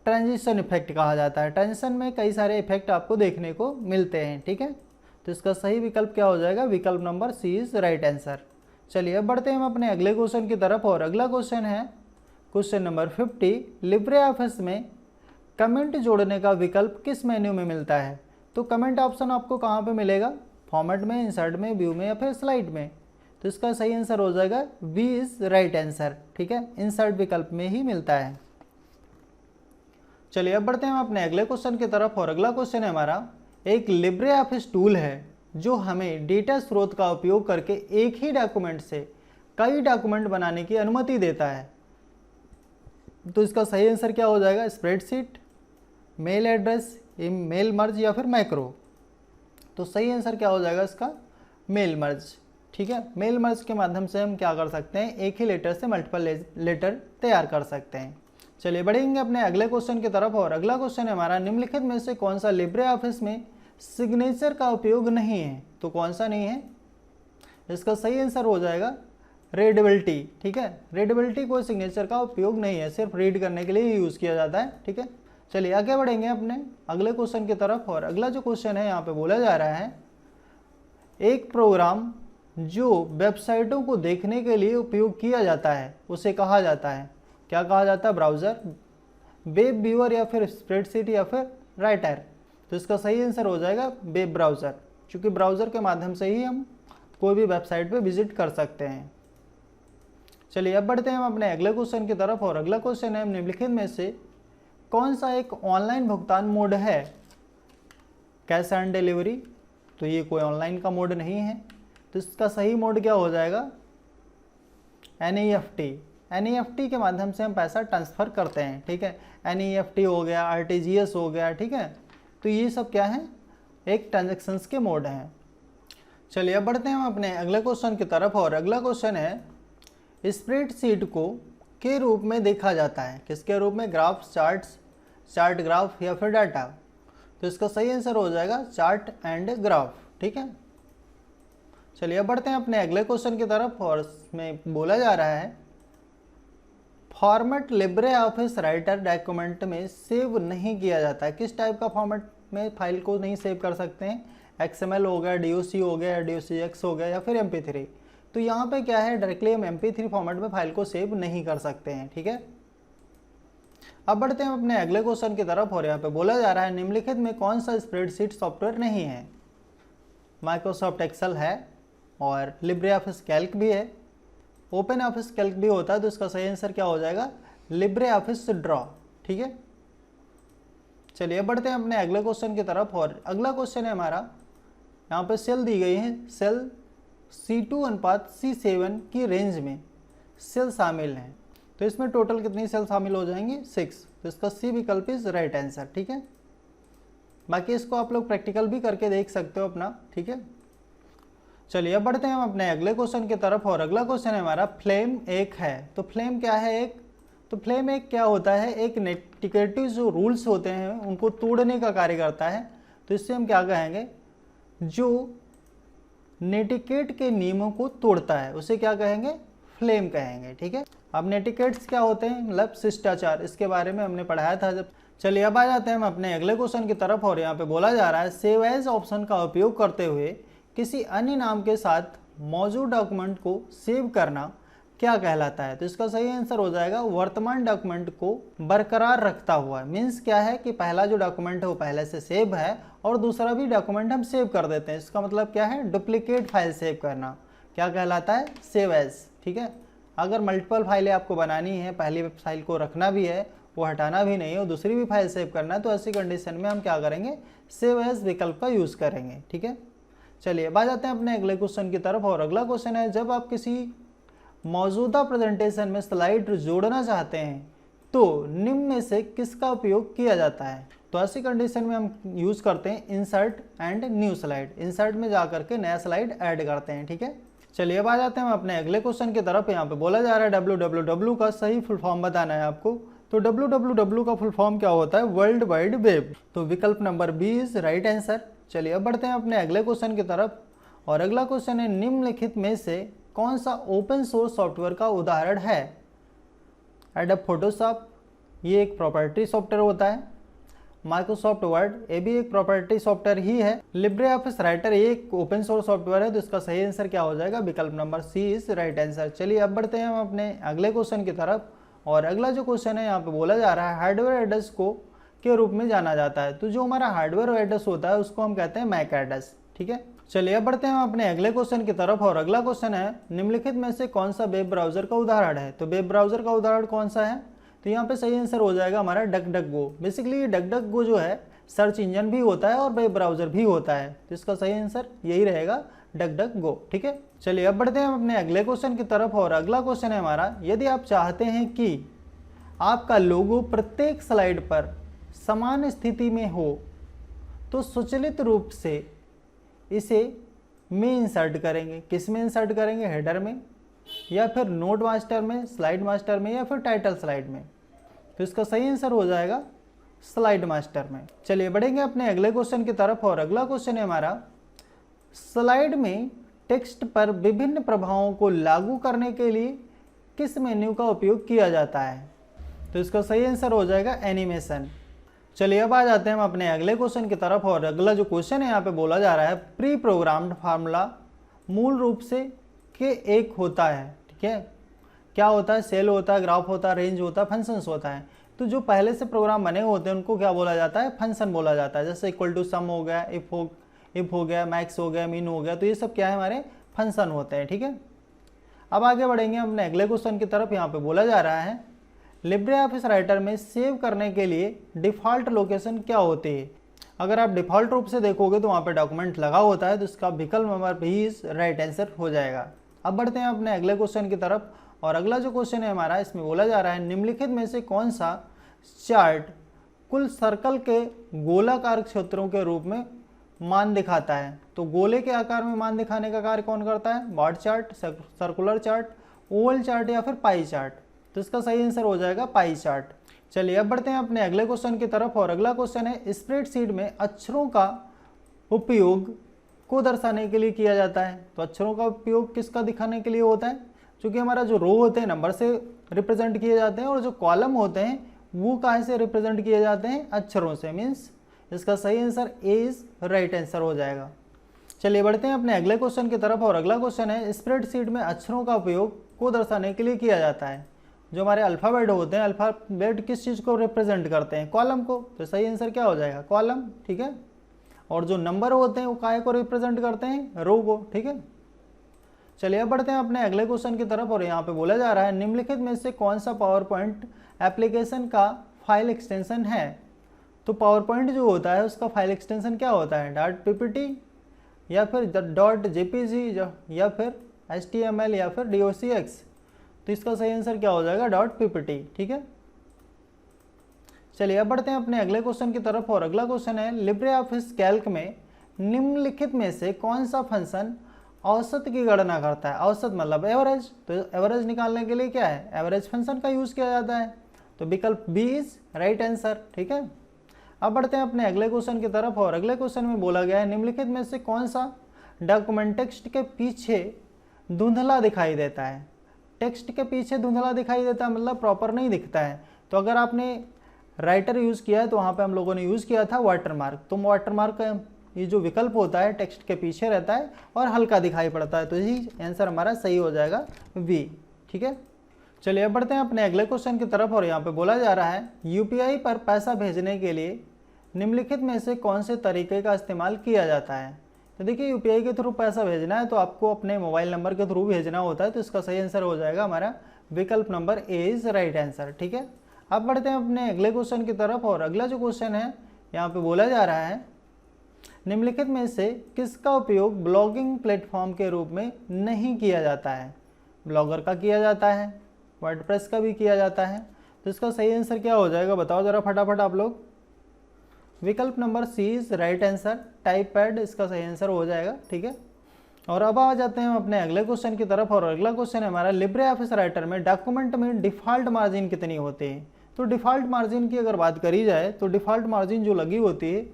ट्रांजिशन इफेक्ट कहा जाता है। ट्रांजिशन में कई सारे इफेक्ट आपको देखने को मिलते हैं, ठीक है। तो इसका सही विकल्प क्या हो जाएगा, विकल्प number C is right answer. चलिए अब बढ़ते हैं हम अपने अगले क्वेश्चन की तरफ, और अगला क्वेश्चन है क्वेश्चन नंबर 50। लिब्रे ऑफिस में कमेंट जोड़ने का विकल्प किस मेन्यू में मिलता है। तो कमेंट ऑप्शन आपको कहाँ पे मिलेगा, फॉर्मेट में, इंसर्ट में, व्यू में या फिर स्लाइड में। तो इसका सही आंसर हो जाएगा बी इज राइट आंसर, ठीक है, इंसर्ट विकल्प में ही मिलता है। चलिए अब बढ़ते हैं हम अपने अगले क्वेश्चन की तरफ, और अगला क्वेश्चन है हमारा, एक लिब्रे ऑफिस टूल है जो हमें डेटा स्रोत का उपयोग करके एक ही डॉक्यूमेंट से कई डॉक्यूमेंट बनाने की अनुमति देता है। तो इसका सही आंसर क्या हो जाएगा, spreadsheet, mail address, mail merge या फिर मैक्रो। तो सही आंसर क्या हो जाएगा इसका, मेल मर्ज, ठीक है। मेल मर्ज के माध्यम से हम क्या कर सकते हैं, एक ही लेटर से मल्टीपल लेटर तैयार कर सकते हैं। चलिए बढ़ेंगे अपने अगले क्वेश्चन की तरफ, और अगला क्वेश्चन है हमारा, निम्नलिखित में से कौन सा लिब्रे ऑफिस में सिग्नेचर का उपयोग नहीं है। तो कौन सा नहीं है, इसका सही आंसर हो जाएगा रीडेबिलिटी, ठीक है। रीडेबिलिटी कोई सिग्नेचर का उपयोग नहीं है, सिर्फ रीड करने के लिए यूज़ किया जाता है, ठीक है। चलिए आगे बढ़ेंगे अपने अगले क्वेश्चन की तरफ, और अगला जो क्वेश्चन है यहाँ पे बोला जा रहा है, एक प्रोग्राम जो वेबसाइटों को देखने के लिए उपयोग किया जाता है उसे कहा जाता है, क्या कहा जाता है, ब्राउज़र, वेब व्यूअर या फिर स्प्रेडशीट या फिर राइटर। तो इसका सही आंसर हो जाएगा वेब ब्राउज़र, क्योंकि ब्राउज़र के माध्यम से ही हम कोई भी वेबसाइट पे विजिट कर सकते हैं। चलिए अब बढ़ते हैं हम अपने अगले क्वेश्चन की तरफ, और अगला क्वेश्चन है, निम्नलिखित में से कौन सा एक ऑनलाइन भुगतान मोड है, कैश ऑन डिलीवरी। तो ये कोई ऑनलाइन का मोड नहीं है, तो इसका सही मोड क्या हो जाएगा, NEFT। NEFT के माध्यम से हम पैसा ट्रांसफ़र करते हैं, ठीक है। NEFT हो गया, RTGS हो गया, ठीक है। तो ये सब क्या है, एक ट्रांजेक्शन्स के मोड हैं। चलिए अब बढ़ते हैं हम अपने अगले क्वेश्चन की तरफ, और अगला क्वेश्चन है, स्प्रेडशीट को के रूप में देखा जाता है, किसके रूप में, ग्राफ, चार्ट ग्राफ या फिर डाटा। तो इसका सही आंसर हो जाएगा चार्ट एंड ग्राफ, ठीक है। चलिए अब बढ़ते हैं अपने अगले क्वेश्चन की तरफ, और इसमें बोला जा रहा है, format Libre Office writer document में सेव नहीं किया जाता है। किस टाइप का फॉर्मेट में फाइल को नहीं सेव कर सकते हैं, XML हो गया, DOC हो गया, DOCX हो गया या फिर MP3। तो यहाँ पे क्या है, डायरेक्टली हम MP3 फॉर्मेट में फाइल को सेव नहीं कर सकते हैं, ठीक है। अब बढ़ते हैं अपने अगले क्वेश्चन की तरफ, और यहाँ पे बोला जा रहा है, निम्नलिखित में कौन सा स्प्रेडशीट सॉफ्टवेयर नहीं है। माइक्रोसॉफ्ट एक्सेल है, और लिब्रे ऑफिस कैल्क भी है, ओपन ऑफिस कैल्क भी होता है। तो इसका सही आंसर क्या हो जाएगा, लिब्रे ऑफिस ड्रॉ, ठीक है। चलिए बढ़ते हैं अपने अगले क्वेश्चन की तरफ, और अगला क्वेश्चन है हमारा, यहाँ पे सेल दी गई है, सेल C2 अनुपात C7 की रेंज में सेल शामिल हैं। तो इसमें टोटल कितनी सेल शामिल हो जाएंगी, 6। तो इसका सी विकल्प इज राइट आंसर, ठीक है। बाकी इसको आप लोग प्रैक्टिकल भी करके देख सकते हो अपना, ठीक है। चलिए अब बढ़ते हैं हम अपने अगले क्वेश्चन की तरफ, और अगला क्वेश्चन है हमारा, फ्लेम एक है। तो फ्लेम क्या है, एक, तो फ्लेम एक क्या होता है, एक नेटिकेटिव जो रूल्स होते हैं उनको तोड़ने का कार्य करता है। तो इससे हम क्या कहेंगे, जो नेटिकेट के नियमों को तोड़ता है उसे क्या कहेंगे, फ्लेम कहेंगे, ठीक है। अब नेटिकेट्स क्या होते हैं, मतलब शिष्टाचार, इसके बारे में हमने पढ़ाया था जब। चलिए अब आ जाते हैं हम अपने अगले क्वेश्चन की तरफ, और यहाँ पे बोला जा रहा है, सेव एज ऑप्शन का उपयोग करते हुए किसी अन्य नाम के साथ मौजूद डॉक्यूमेंट को सेव करना क्या कहलाता है। तो इसका सही आंसर हो जाएगा वर्तमान डॉक्यूमेंट को बरकरार रखता हुआ। मीन्स क्या है कि पहला जो डॉक्यूमेंट है वो पहले से सेव है और दूसरा भी डॉक्यूमेंट हम सेव कर देते हैं। इसका मतलब क्या है, डुप्लीकेट फाइल सेव करना क्या कहलाता है, सेव एज, ठीक है। अगर मल्टीपल फाइलें आपको बनानी है, पहली फाइल को रखना भी है, वो हटाना भी नहीं है और दूसरी भी फाइल सेव करना है, तो ऐसी कंडीशन में हम क्या करेंगे, सेव एज विकल्प का यूज़ करेंगे, ठीक है। चलिए अब आ जाते हैं अपने अगले क्वेश्चन की तरफ, और अगला क्वेश्चन है, जब आप किसी मौजूदा प्रेजेंटेशन में स्लाइड जोड़ना चाहते हैं तो निम्न में से किसका उपयोग किया जाता है। तो ऐसी कंडीशन में हम यूज़ करते हैं insert and new slide. Insert में जा करके नया स्लाइड ऐड करते हैं, ठीक है। चलिए अब आ जाते हैं हम अपने अगले क्वेश्चन की तरफ। यहाँ पे बोला जा रहा है www का सही फुल फॉर्म बताना है आपको। तो www का फुल फॉर्म क्या होता है, वर्ल्ड वाइड वेब। तो विकल्प number B is right answer. चलिए अब बढ़ते हैं अपने अगले क्वेश्चन की तरफ, और अगला क्वेश्चन है, निम्नलिखित में से कौन सा ओपन सोर्स सॉफ्टवेयर का उदाहरण है। एडोब फोटोशॉप, ये एक प्रॉपर्टी सॉफ्टवेयर होता है। माइक्रोसॉफ्ट वर्ड ये भी एक प्रॉपर्टी सॉफ्टवेयर ही है। लिब्रे ऑफिस राइटर ये एक ओपन सोर्स सॉफ्टवेयर है, तो इसका सही आंसर क्या हो जाएगा? विकल्प number C is right answer. चलिए अब बढ़ते हैं हम अपने अगले क्वेश्चन की तरफ। और अगला जो क्वेश्चन है यहाँ पे बोला जा रहा है हार्डवेयर एड्रेस को के रूप में जाना जाता है। तो जो हमारा हार्डवेयर एड्रेस होता है उसको हम कहते हैं मैक एड्रेस। ठीक है, चलिए अब बढ़ते हैं हम अपने अगले क्वेश्चन की तरफ। और अगला क्वेश्चन है निम्नलिखित में से कौन सा वेब ब्राउजर का उदाहरण है? तो वेब ब्राउजर का उदाहरण कौन सा है? तो यहाँ पे सही आंसर हो जाएगा हमारा डक डक गो। बेसिकली डक डक गो जो है सर्च इंजन भी होता है और वेब ब्राउजर भी होता है, तो इसका सही आंसर यही रहेगा डक डक गो। ठीक है, चलिए अब बढ़ते हैं हम अपने अगले क्वेश्चन की तरफ। और अगला क्वेश्चन है हमारा, यदि आप चाहते हैं कि आपका लोगो प्रत्येक स्लाइड पर समान स्थिति में हो तो स्वचालित रूप से इसे में इंसर्ट करेंगे। किस में इंसर्ट करेंगे? हेडर में, या फिर नोट मास्टर में, स्लाइड मास्टर में, या फिर टाइटल स्लाइड में। तो इसका सही आंसर हो जाएगा स्लाइड मास्टर में। चलिए बढ़ेंगे अपने अगले क्वेश्चन की तरफ। और अगला क्वेश्चन है हमारा, स्लाइड में टेक्स्ट पर विभिन्न प्रभावों को लागू करने के लिए किस मेन्यू का उपयोग किया जाता है? तो इसका सही आंसर हो जाएगा एनिमेशन। चलिए अब आ जाते हैं हम अपने अगले क्वेश्चन की तरफ। और अगला जो क्वेश्चन है यहाँ पे बोला जा रहा है प्री प्रोग्राम्ड फार्मूला मूल रूप से के एक होता है। ठीक है, क्या होता है? सेल होता है, ग्राफ होता है, रेंज होता है, फंक्शंस होता है। तो जो पहले से प्रोग्राम बने होते हैं उनको क्या बोला जाता है? फंक्शन बोला जाता है। जैसे इक्वल टू सम हो गया, इफ हो गया, मैक्स हो गया, मीन हो गया, तो ये सब क्या है? हमारे फंक्शन होते हैं। ठीक है, अब आगे बढ़ेंगे अपने अगले क्वेश्चन की तरफ। यहाँ पे बोला जा रहा है लिब्रे ऑफिस राइटर में सेव करने के लिए डिफ़ॉल्ट लोकेशन क्या होती है? अगर आप डिफ़ॉल्ट रूप से देखोगे तो वहाँ पे डॉक्यूमेंट लगा होता है, तो इसका विकल्प नंबर भी इज राइट आंसर हो जाएगा। अब बढ़ते हैं अपने अगले क्वेश्चन की तरफ। और अगला जो क्वेश्चन है हमारा, इसमें बोला जा रहा है निम्नलिखित में से कौन सा चार्ट कुल सर्कल के गोलाकार क्षेत्रों के रूप में मान दिखाता है? तो गोले के आकार में मान दिखाने का कार्य कौन करता है? Bar chart, circular chart, Oval chart, या फिर पाई चार्ट। तो इसका सही आंसर हो जाएगा पाई चार्ट। चलिए अब बढ़ते हैं अपने अगले क्वेश्चन की तरफ। और अगला क्वेश्चन है स्प्रेडशीट में अक्षरों का उपयोग को दर्शाने के लिए किया जाता है। तो अक्षरों का उपयोग किसका दिखाने के लिए होता है? क्योंकि हमारा जो रो होते हैं नंबर से रिप्रेजेंट किए जाते हैं, और जो कॉलम होते हैं वो काहे से रिप्रेजेंट किए जाते हैं? अक्षरों से। मीन्स इसका सही answer A is right answer हो जाएगा। चलिए बढ़ते हैं अपने अगले क्वेश्चन की तरफ। और अगला क्वेश्चन है स्प्रेडशीट में अक्षरों का उपयोग को दर्शाने के लिए किया जाता है। जो हमारे अल्फ़ाबेट होते हैं, अल्फ़ाबेट किस चीज़ को रिप्रेजेंट करते हैं? कॉलम को। तो सही आंसर क्या हो जाएगा? कॉलम। ठीक है, और जो नंबर होते हैं वो काय को रिप्रेजेंट करते हैं? रो को। ठीक है, चलिए अब बढ़ते हैं अपने अगले क्वेश्चन की तरफ। और यहाँ पे बोला जा रहा है निम्नलिखित में से कौन सा पावर पॉइंट एप्लीकेशन का फाइल एक्सटेंशन है? तो पावर पॉइंट जो होता है उसका फाइल एक्सटेंशन क्या होता है? डॉट पीपीटी, या फिर डॉट जेपीजी, या फिर HTML, या फिर docx। तो इसका सही आंसर क्या हो जाएगा? Dot PPT. ठीक है, चलिए अब बढ़ते हैं अपने अगले क्वेश्चन की तरफ। और अगला क्वेश्चन है लिब्रे ऑफिस कैल्क में निम्नलिखित में से कौन सा फंक्शन औसत की गणना करता है? औसत मतलब एवरेज। तो एवरेज निकालने के लिए क्या है? एवरेज फंक्शन का यूज किया जाता है। तो विकल्प बी इज राइट आंसर। ठीक है, अब बढ़ते हैं अपने अगले क्वेश्चन की तरफ। और अगले क्वेश्चन में बोला गया है निम्नलिखित में से कौन सा डॉक्यूमेंट टेक्स्ट के पीछे धुंधला दिखाई देता है? टेक्स्ट के पीछे धुंधला दिखाई देता है मतलब प्रॉपर नहीं दिखता है। तो अगर आपने राइटर यूज़ किया है तो वहाँ पे हम लोगों ने यूज़ किया था वाटरमार्क। तो वाटरमार्क का ये जो विकल्प होता है टेक्स्ट के पीछे रहता है और हल्का दिखाई पड़ता है, तो यही आंसर हमारा सही हो जाएगा वी। ठीक है, चलिए अब बढ़ते हैं अपने अगले क्वेश्चन की तरफ। और यहाँ पे बोला जा रहा है यूपीआई पर पैसा भेजने के लिए निम्नलिखित में से कौन से तरीके का इस्तेमाल किया जाता है? तो देखिए यूपीआई के थ्रू पैसा भेजना है तो आपको अपने मोबाइल नंबर के थ्रू भेजना होता है, तो इसका सही आंसर हो जाएगा हमारा विकल्प number A is right answer. ठीक है, अब बढ़ते हैं अपने अगले क्वेश्चन की तरफ। और अगला जो क्वेश्चन है यहाँ पे बोला जा रहा है निम्नलिखित में से किसका उपयोग ब्लॉगिंग प्लेटफॉर्म के रूप में नहीं किया जाता है? ब्लॉगर का किया जाता है, वर्डप्रेस का भी किया जाता है, तो इसका सही आंसर क्या हो जाएगा बताओ ज़रा फटाफट आप लोग। विकल्प number C is right answer, type pad इसका सही आंसर हो जाएगा। ठीक है, और अब आ जाते हैं हम अपने अगले क्वेश्चन की तरफ। और अगला क्वेश्चन है हमारा लिब्रे ऑफिस राइटर में डॉक्यूमेंट में डिफ़ॉल्ट मार्जिन कितनी होती है? तो डिफ़ॉल्ट मार्जिन की अगर बात करी जाए तो डिफ़ॉल्ट मार्जिन जो लगी होती है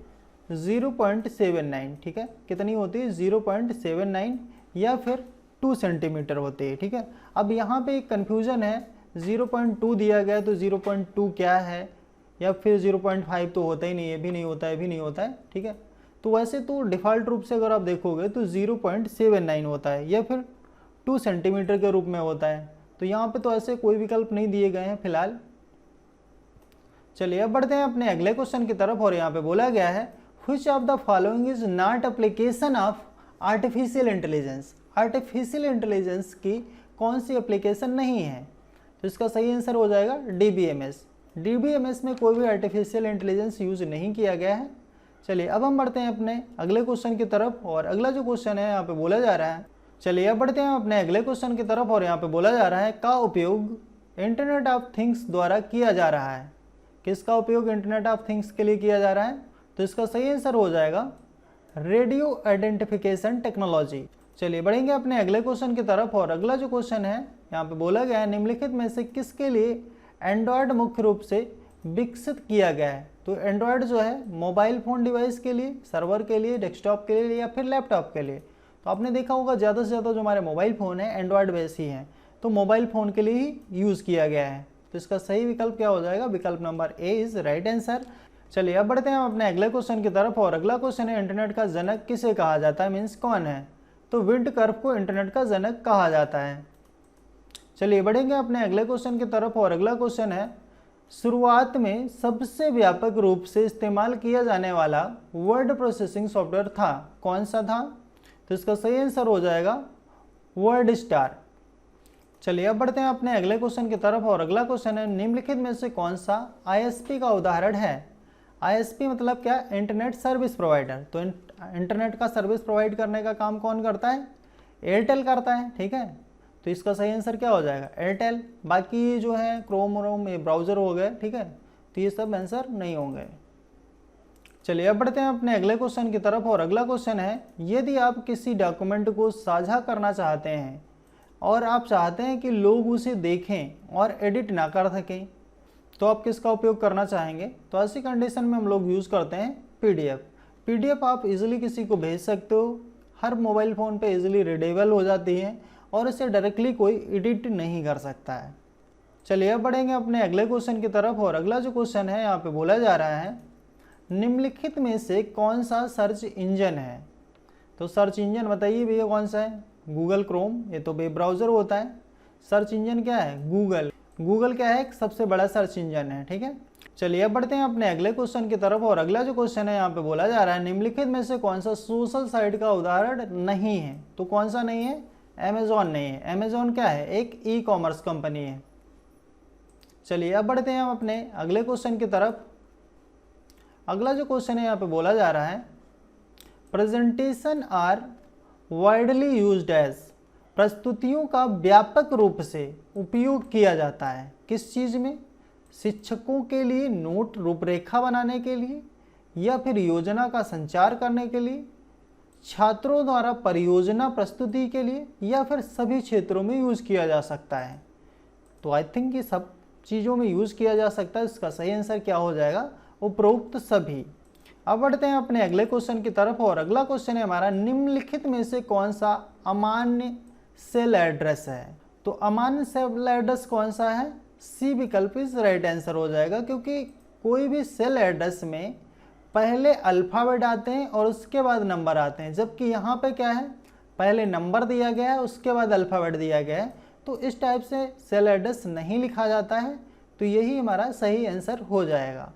0.79। ठीक है, कितनी होती है? 0.79 या फिर 2 सेंटीमीटर होती है। ठीक है, अब यहाँ पे एक कन्फ्यूजन है 0.2 दिया गया है तो 0.2 क्या है, या फिर 0.5 तो होता ही नहीं है, भी नहीं होता है, भी नहीं होता है, ठीक है। तो वैसे तो डिफ़ॉल्ट रूप से अगर आप देखोगे तो 0.79 होता है या फिर 2 सेंटीमीटर के रूप में होता है। तो यहाँ पे तो ऐसे कोई विकल्प नहीं दिए गए हैं फिलहाल। चलिए अब बढ़ते हैं अपने अगले क्वेश्चन की तरफ, और यहाँ पे बोला गया है which of the following is not application of artificial intelligence. Artificial intelligence की कौन सी एप्लीकेशन नहीं है, तो इसका सही आंसर हो जाएगा DBMS। DBMS में कोई भी आर्टिफिशियल इंटेलिजेंस यूज नहीं किया गया है। चलिए अब हम बढ़ते हैं अपने अगले क्वेश्चन की तरफ, और अगला जो क्वेश्चन है यहाँ पे बोला जा रहा है, चलिए अब बढ़ते हैं अपने अगले क्वेश्चन की तरफ, और यहाँ पे बोला जा रहा है का उपयोग इंटरनेट ऑफ थिंग्स द्वारा किया जा रहा है। किसका उपयोग इंटरनेट ऑफ थिंग्स के लिए किया जा रहा है, तो इसका सही आंसर हो जाएगा रेडियो आइडेंटिफिकेशन टेक्नोलॉजी। चलिए बढ़ेंगे अपने अगले क्वेश्चन की तरफ, और अगला जो क्वेश्चन है यहाँ पे बोला गया है निम्नलिखित में से किसके लिए एंड्रॉयड मुख्य रूप से विकसित किया गया है। तो एंड्रॉयड जो है मोबाइल फ़ोन डिवाइस के लिए, सर्वर के लिए, डेस्कटॉप के लिए या फिर लैपटॉप के लिए। तो आपने देखा होगा ज़्यादा से ज़्यादा जो हमारे मोबाइल फ़ोन है एंड्रॉयड बेस ही हैं, तो मोबाइल फ़ोन के लिए ही यूज़ किया गया है। तो इसका सही विकल्प क्या हो जाएगा, विकल्प number A is right answer. चलिए अब बढ़ते हैं हम अपने अगले क्वेश्चन की तरफ, और अगला क्वेश्चन है इंटरनेट का जनक किसे कहा जाता है, मीन्स कौन है। तो विंडकर्व को इंटरनेट का जनक कहा जाता है। चलिए बढ़ेंगे अपने अगले क्वेश्चन की तरफ, और अगला क्वेश्चन है शुरुआत में सबसे व्यापक रूप से इस्तेमाल किया जाने वाला वर्ड प्रोसेसिंग सॉफ्टवेयर था, कौन सा था। तो इसका सही आंसर हो जाएगा वर्ड स्टार। चलिए अब बढ़ते हैं अपने अगले क्वेश्चन की तरफ, और अगला क्वेश्चन है निम्नलिखित में से कौन सा ISP का उदाहरण है। ISP मतलब क्या, इंटरनेट सर्विस प्रोवाइडर। तो इंटरनेट का सर्विस प्रोवाइड करने का काम कौन करता है, एयरटेल करता है, ठीक है। तो इसका सही आंसर क्या हो जाएगा, एयरटेल। बाकी जो है क्रोम व्रोम ये ब्राउज़र हो गए, ठीक है, तो ये सब आंसर नहीं होंगे। चलिए अब बढ़ते हैं अपने अगले क्वेश्चन की तरफ, और अगला क्वेश्चन है यदि आप किसी डॉक्यूमेंट को साझा करना चाहते हैं और आप चाहते हैं कि लोग उसे देखें और एडिट ना कर सकें, तो आप किसका उपयोग करना चाहेंगे। तो ऐसी कंडीशन में हम लोग यूज़ करते हैं PDF आप इजीली किसी को भेज सकते हो, हर मोबाइल फ़ोन पे इजीली रीडेबल हो जाती है और इसे डायरेक्टली कोई एडिट नहीं कर सकता है। चलिए अब बढ़ेंगे अपने अगले क्वेश्चन की तरफ, और अगला जो क्वेश्चन है यहाँ पे बोला जा रहा है निम्नलिखित में से कौन सा सर्च इंजन है। तो सर्च इंजन बताइए भैया कौन सा है, गूगल क्रोम, ये तो वेब ब्राउज़र होता है। सर्च इंजन क्या है, गूगल क्या है, एक सबसे बड़ा सर्च इंजन है, ठीक है। चलिए अब बढ़ते हैं अपने अगले क्वेश्चन की तरफ, और अगला जो क्वेश्चन है यहाँ पे बोला जा रहा है निम्नलिखित में से कौन सा सोशल साइट का उदाहरण नहीं है। तो कौन सा नहीं है, अमेज़ॉन नहीं है। अमेज़ॉन क्या है, एक ई-कॉमर्स कंपनी है। चलिए अब बढ़ते हैं हम अपने अगले क्वेश्चन की तरफ। अगला जो क्वेश्चन है यहाँ पे बोला जा रहा है presentation are widely used as. प्रस्तुतियों का व्यापक रूप से उपयोग किया जाता है किस चीज़ में, शिक्षकों के लिए नोट रूपरेखा बनाने के लिए, या फिर योजना का संचार करने के लिए, छात्रों द्वारा परियोजना प्रस्तुति के लिए, या फिर सभी क्षेत्रों में यूज़ किया जा सकता है। तो आई थिंक ये सब चीज़ों में यूज़ किया जा सकता है। इसका सही आंसर क्या हो जाएगा, उपरोक्त सभी। अब बढ़ते हैं अपने अगले क्वेश्चन की तरफ, और अगला क्वेश्चन है हमारा निम्नलिखित में से कौन सा अमान्य सेल एड्रेस है। तो अमान्य सेल एड्रेस कौन सा है, सी विकल्प इज राइट आंसर हो जाएगा, क्योंकि कोई भी सेल एड्रेस में पहले अल्फ़ाबेट आते हैं और उसके बाद नंबर आते हैं, जबकि यहाँ पे क्या है, पहले नंबर दिया गया है उसके बाद अल्फ़ाबेट दिया गया है। तो इस टाइप से सेल एड्रेस नहीं लिखा जाता है, तो यही हमारा सही आंसर हो जाएगा।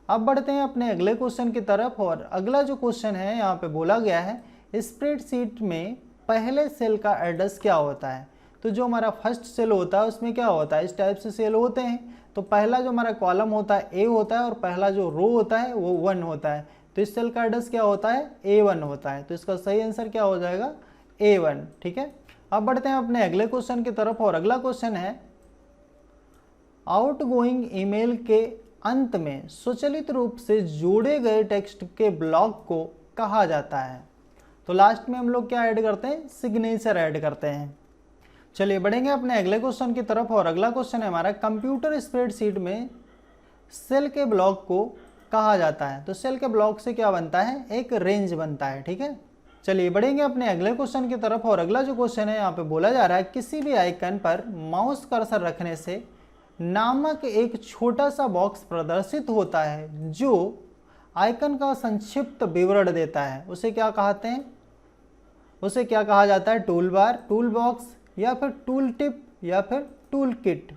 अब बढ़ते हैं अपने अगले क्वेश्चन की तरफ, और अगला जो क्वेश्चन है यहाँ पे बोला गया है स्प्रेडशीट में पहले सेल का एड्रेस क्या होता है। तो जो हमारा फर्स्ट सेल होता है उसमें क्या होता है, इस टाइप से सेल होते हैं। तो पहला जो हमारा कॉलम होता है ए होता है और पहला जो रो होता है वो 1 होता है। तो इस सेल का एड्रेस क्या होता है, A1 होता है। तो इसका सही आंसर क्या हो जाएगा, A1, ठीक है। अब बढ़ते हैं अपने अगले क्वेश्चन की तरफ, और अगला क्वेश्चन है आउटगोइंग ईमेल के अंत में स्वचालित रूप से जोड़े गए टेक्स्ट के ब्लॉक को कहा जाता है। तो लास्ट में हम लोग क्या ऐड करते हैं, सिग्नेचर ऐड करते हैं। चलिए बढ़ेंगे अपने अगले क्वेश्चन की तरफ, और अगला क्वेश्चन है हमारा कंप्यूटर स्प्रेडशीट में सेल के ब्लॉक को कहा जाता है। तो सेल के ब्लॉक से क्या बनता है, एक रेंज बनता है, ठीक है। चलिए बढ़ेंगे अपने अगले क्वेश्चन की तरफ। और अगला जो क्वेश्चन है यहाँ पे बोला जा रहा है, किसी भी आइकन पर माउस कर्सर रखने से नामक एक छोटा सा बॉक्स प्रदर्शित होता है जो आइकन का संक्षिप्त विवरण देता है, उसे क्या कहते हैं? उसे क्या कहा जाता है? टूल बार, टूल बॉक्स, या फिर टूल टिप, या फिर टूल किट।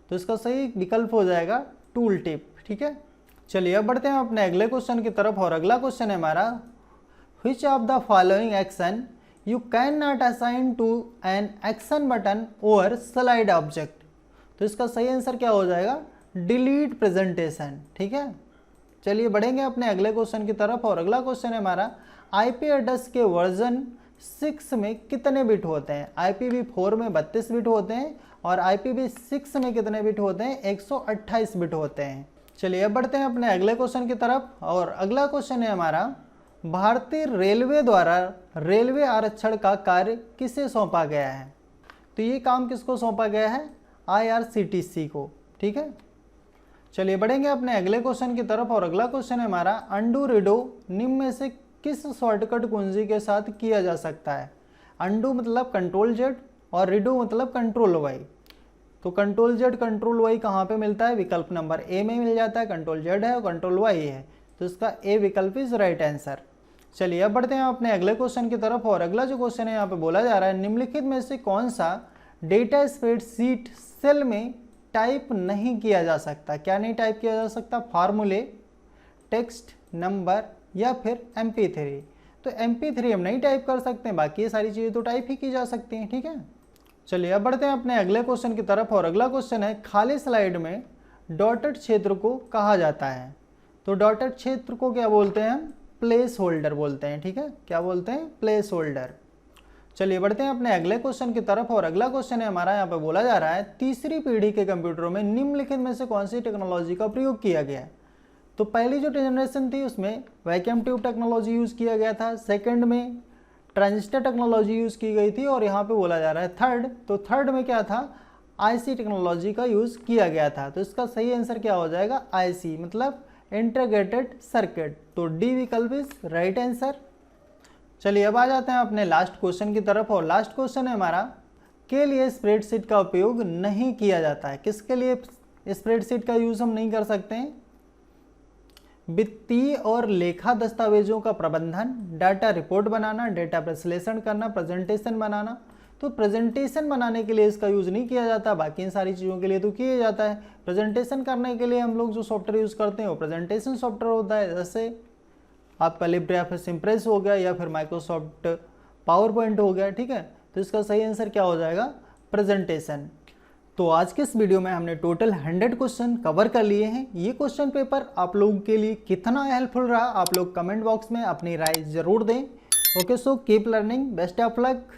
तो इसका सही विकल्प हो जाएगा टूल टिप। ठीक है, चलिए अब बढ़ते हैं अपने अगले क्वेश्चन की तरफ। और अगला क्वेश्चन है हमारा, Which of the following action you cannot assign to an action button or slide object? तो इसका सही आंसर क्या हो जाएगा? Delete presentation. ठीक है, चलिए बढ़ेंगे अपने अगले क्वेश्चन की तरफ। और अगला क्वेश्चन है हमारा, आईपी एड्रेस के वर्जन 6 में कितने बिट होते हैं? IPv4 में 32 बिट होते हैं और IPv6 में कितने बिट होते हैं? 128 बिट होते हैं। चलिए अब बढ़ते हैं अपने अगले क्वेश्चन की तरफ। और अगला क्वेश्चन है हमारा, भारतीय रेलवे द्वारा रेलवे आरक्षण का कार्य किसे सौंपा गया है? तो ये काम किसको सौंपा गया है? IRCTC को। ठीक है, चलिए बढ़ेंगे अपने अगले क्वेश्चन की तरफ। और अगला क्वेश्चन है हमारा, अंडू रीडो निम्न में से किस शॉर्टकट कुंजी के साथ किया जा सकता है? अंडू मतलब कंट्रोल जेड और रीडो मतलब कंट्रोल वाई। तो कंट्रोल जेड कंट्रोल वाई कहाँ पे मिलता है? विकल्प नंबर ए में मिल जाता है। कंट्रोल जेड है और कंट्रोल वाई है, तो इसका ए विकल्प इज राइट आंसर। चलिए अब बढ़ते हैं अपने अगले क्वेश्चन की तरफ। और अगला जो क्वेश्चन है यहाँ पे बोला जा रहा है, निम्नलिखित में से कौन सा डेटा स्प्रेडशीट सेल में टाइप नहीं किया जा सकता? क्या नहीं टाइप किया जा सकता? फार्मूले, टेक्स्ट, नंबर, या फिर MP3। तो MP3 हम नहीं टाइप कर सकते हैं, बाकी ये सारी चीज़ें तो टाइप ही की जा सकती हैं। ठीक है, चलिए अब बढ़ते हैं अपने अगले क्वेश्चन की तरफ। और अगला क्वेश्चन है, खाली स्लाइड में डॉटेड क्षेत्र को कहा जाता है? तो डॉटेड क्षेत्र को क्या बोलते हैं? प्लेस होल्डर बोलते हैं। ठीक है, क्या बोलते हैं? Place holder. चलिए बढ़ते हैं अपने अगले क्वेश्चन की तरफ। और अगला क्वेश्चन है हमारा, यहाँ पे बोला जा रहा है, तीसरी पीढ़ी के कंप्यूटरों में निम्नलिखित में से कौन सी टेक्नोलॉजी का प्रयोग किया गया है? तो पहली जो जनरेशन थी उसमें वैक्यूम ट्यूब टेक्नोलॉजी यूज़ किया गया था, सेकेंड में ट्रांजिस्टर टेक्नोलॉजी यूज़ की गई थी, और यहाँ पे बोला जा रहा है थर्ड, तो थर्ड में क्या था? IC टेक्नोलॉजी का यूज़ किया गया था। तो इसका सही आंसर क्या हो जाएगा? IC मतलब इंटीग्रेटेड सर्किट। तो डी विकल्प इज राइट आंसर। चलिए अब आ जाते हैं अपने लास्ट क्वेश्चन की तरफ। और लास्ट क्वेश्चन है हमारा, के लिए स्प्रेडशीट का उपयोग नहीं किया जाता है? किसके लिए स्प्रेडशीट का यूज़ हम नहीं कर सकते हैं? वित्तीय और लेखा दस्तावेजों का प्रबंधन, डाटा रिपोर्ट बनाना, डेटा विश्लेषण करना, प्रेजेंटेशन बनाना। तो प्रेजेंटेशन बनाने के लिए इसका यूज़ नहीं किया जाता, बाकी इन सारी चीज़ों के लिए तो किया जाता है। प्रेजेंटेशन करने के लिए हम लोग जो सॉफ्टवेयर यूज़ करते हैं वो प्रेजेंटेशन सॉफ्टवेयर होता है, जैसे आपका लिब्रियोफिस इम्प्रेस हो गया या फिर माइक्रोसॉफ्ट पावर पॉइंट हो गया। ठीक है, तो इसका सही आंसर क्या हो जाएगा? प्रेजेंटेशन। तो आज के इस वीडियो में हमने टोटल 100 क्वेश्चन कवर कर लिए हैं। ये क्वेश्चन पेपर आप लोगों के लिए कितना हेल्पफुल रहा, आप लोग कमेंट बॉक्स में अपनी राय ज़रूर दें। Okay, so keep learning, best of luck.